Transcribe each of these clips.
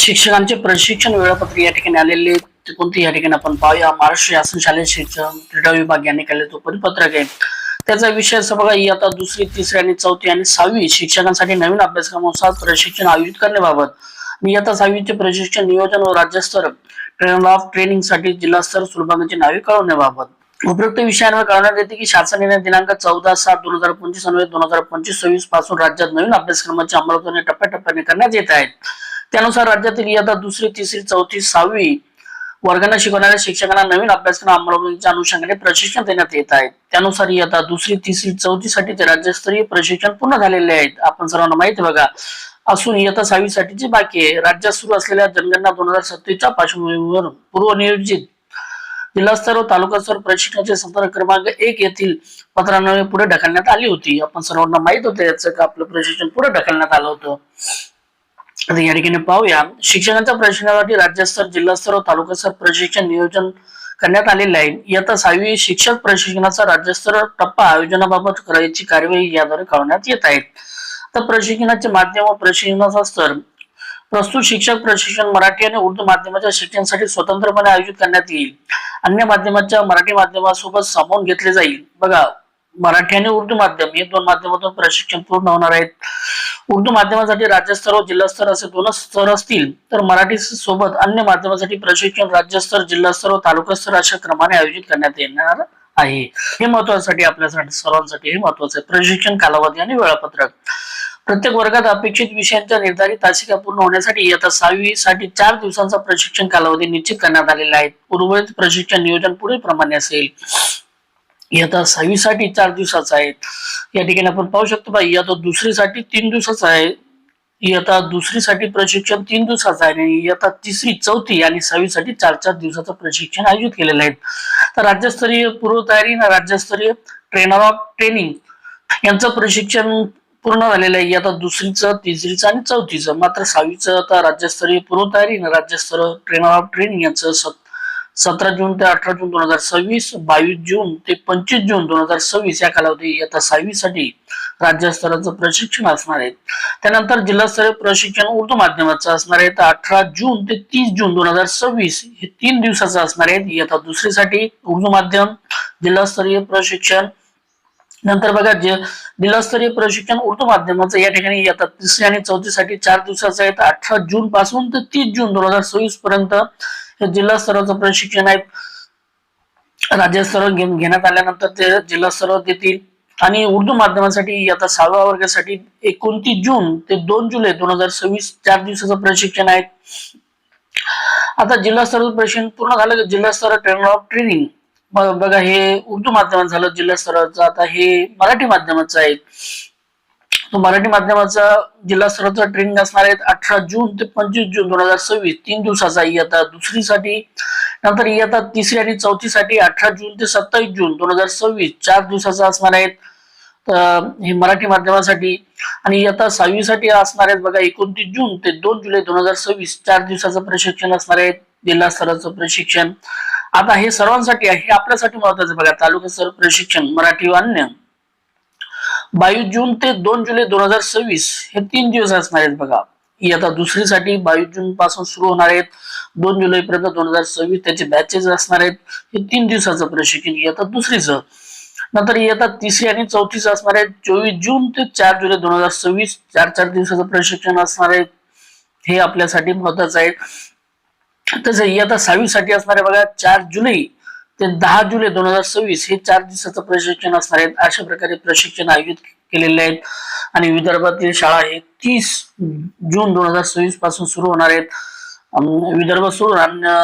शिक्षकांचे प्रशिक्षण वेळापत्रक या ठिकाणी आलेले ते कोणते या ठिकाणी आपण पाहूया। महाराष्ट्र शासन शालेय शिक्षण क्रीडा विभाग यांनी केलेलं तो परिपत्रक आहे। त्याचा विषय असं बघा, इयत्ता दुसरी, तिसरी आणि चौथी आणि 6वी शिक्षकांसाठी नवीन अभ्यासक्रमानुसार प्रशिक्षण आयोजित करण्याबाबत इयत्ता 6वीचे प्रशिक्षण नियोजन व राज्यस्तर ट्रेनिंग साठी जिल्हास्तर सुलभांची नावे कळवण्याबाबत उपयुक्त विषयांवर कळवण्यात येते की शासनाने दिनांक 14/7/2025 अन्वये 2025-26 पासून राज्यात नवीन अभ्यासक्रमाची अंमलबजावणी टप्प्याटप्प्याने करण्यात येत आहे। त्यानुसार राज्यातील इयत्ता दुसरी, तिसरी, चौथी, 6वी वर्गांना शिकवणाऱ्या शिक्षकांना नवीन अभ्यासक्रम अंमलबजावणीच्या अनुषंगाने प्रशिक्षण देण्यात येत आहे। त्यानुसार इयत्ता दुसरी, तिसरी, चौथी साठीचे राज्यस्तरीय प्रशिक्षण पूर्ण झालेले आहेत। आपण सर्वांना माहिती बघा असून इयत्ता 6वी साठीची बाकी आहे। राज्यात सुरू असलेल्या जनगणना 2027च्या पार्श्वभूमीवर पूर्वनियोजित जिल्हास्तर व तालुकास्तर प्रशिक्षणाचे संपर्क क्रमांक 1 येथील पत्रान्वये पुढे ढकलण्यात आली होती। आपण सर्वांना माहित होतं याचं का आपलं प्रशिक्षण पुढे ढकलण्यात आलं होतं। आता या ठिकाणी पाहूया, शिक्षकांच्या प्रशिक्षणासाठी राज्यस्तर, जिल्हास्तर व तालुकास्तर प्रशिक्षण नियोजन करण्यात आलेले आहे। इयत्ता 6वी शिक्षक प्रशिक्षणाचा राज्यस्तर टप्पा आयोजनाबाबत करायची कार्यवाही याद्वारे कळवण्यात येत आहे। तर प्रशिक्षणाचे माध्यम व प्रशिक्षणाचा स्तर प्रस्तुत शिक्षक प्रशिक्षण मराठी आणि उर्दू माध्यमाच्या शिक्षणासाठी स्वतंत्रपणे आयोजित करण्यात येईल। अन्य माध्यमाच्या मराठी माध्यमासोबत सामावून घेतले जाईल। बघा, मराठी आणि उर्दू माध्यम हे दोन माध्यमातून प्रशिक्षण पूर्ण होणार आहेत। उर्दू माध्यमासाठी राज्यस्तर व जिल्हास्तर असे दोन स्तर असतील, तर मराठी सोबत अन्य माध्यमासाठी प्रशिक्षण राज्यस्तर, जिल्हास्तर व तालुकास्तर अशा क्रमाने आयोजित करण्यात येणार आहे। हे महत्वासाठी आपल्यासाठी सर्वांसाठी हे महत्वाचं आहे। प्रशिक्षण कालावधी आणि वेळापत्रक प्रत्येक वर्गात अपेक्षित विषयांच्या निर्धारित तासिका पूर्ण होण्यासाठी इयत्ता 6वी साठी 4 दिवसांचा प्रशिक्षण कालावधी निश्चित करण्यात आलेला आहे। उर्वरित प्रशिक्षण नियोजन पुढील प्रमाणे असेल। इयत्ता 6वी साठी 4 दिवसाचा आहे। या ठिकाणी आपण पाहू शकतो बा, इयत्ता दुसरी साठी 3 दिवसाचा आहे। इयत्ता दुसरी साठी प्रशिक्षण 3 दिवसाचं आहे आणि इयत्ता तिसरी, चौथी आणि 6वी साठी 4-4 दिवसाचं प्रशिक्षण आयोजित केलेलं आहे। तर राज्यस्तरीय पूर्वतयारी आणि राज्यस्तरीय ट्रेनिंग यांचं प्रशिक्षण पूर्ण झालेलं आहे। इयत्ता दुसरीचं, तिसरीचं आणि चौथीचं। मात्र 6वीचं आता राज्यस्तरीय पूर्वतयारी आणि राज्यस्तरीय ट्रेनिंग यांचं 17 जून ते 18 जून 2026, 22 जून ते 25 जून 2026 या कालावधी इयत्ता 6वी साठी राज्यस्तराचं प्रशिक्षण असणार आहे। त्यानंतर जिल्हास्तरीय प्रशिक्षण उर्दू माध्यमाचं असणार आहे। तर 18 जून ते 30 जून 2026 हे 3 दिवसाचं असणार आहे। इयत्ता दुसरीसाठी उर्दू माध्यम जिल्हास्तरीय प्रशिक्षण। नंतर बघा, जिल्हास्तरीय प्रशिक्षण उर्दू माध्यमाचं या ठिकाणी इयत्ता तिसरी आणि चौथी साठी 4 दिवसाचं आहे। 18 जून पासून ते 30 जून 2026 पर्यंत हे जिल्हा स्तराचं प्रशिक्षण आहे। राज्यस्तरावर घेण्यात आल्यानंतर ते जिल्हा स्तरावर देतील। आणि उर्दू माध्यमासाठी इयत्ता 6व्या वर्गासाठी 29 जून ते 2 जुलै 2026 4 दिवसाचं प्रशिक्षण आहे। आता जिल्हा स्तराचं प्रशिक्षण पूर्ण झालं की जिल्हा स्तर ट्रेनिंग बघा, हे उर्दू माध्यमात झालं जिल्हा स्तराचं। आता हे मराठी माध्यमाचं आहे। तो मराठी माध्यमाचा जिल्हा स्तराचा ट्रेनिंग असणार आहे 18 जून ते 25 जून 2026 3 दिवसाचा इयत्ता दुसरीसाठी। नंतर इयत्ता तिसरी आणि चौथी साठी 18 जून ते 27 जून 2026 4 दिवसाचा असणार आहे हे मराठी माध्यमासाठी। आणि इयत्ता 6वी साठी असणार आहेत बघा 29 जून ते 2 जुलै 2026 4 दिवसाचं प्रशिक्षण असणार आहे जिल्हा स्तराचं प्रशिक्षण। आता हे सर्वांसाठी आहे, हे आपल्यासाठी महत्वाचं बघा। तालुका स्तर प्रशिक्षण मराठी व अन्य 22 जून ते 2 जुलै 2026 हे 3 दिवस असणार आहेत बघा। इयत्ता दुसरीसाठी 22 जून पासून सुरू होणार आहेत 2 जुलै पर्यंत 2026 त्याचे बॅचेस असणार आहेत। हे 3 दिवसाचं प्रशिक्षण इयत्ता दुसरीचं। नंतर इयत्ता तिसरी आणि चौथीचं असणार आहे 24 जून ते 4 जुलै 2026 4-4 दिवसाचं प्रशिक्षण असणार आहे। हे आपल्यासाठी महत्वाचं आहे। तसं इयत्ता 6वी साठी असणार आहे बघा 4 जुलै ते 10 जुलै 2026 हे 4 दिवसाचं प्रशिक्षण असणार आहे। अशा प्रकारे प्रशिक्षण आयोजित केलेले आहेत। आणि विदर्भातील शाळा हे 30 जून 2026 पासून सुरू होणार आहेत। विदर्भ सोडून अन्य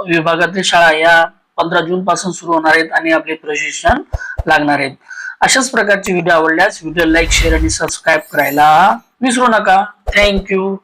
विभागातील शाळा या 15 जून पासून सुरू होणार आहेत आणि आपले प्रशिक्षण लागणार आहेत। अशाच प्रकारचे व्हिडिओ आवडल्यास व्हिडिओ लाईक, शेअर आणि सबस्क्राईब करायला विसरू नका। थँक्यू।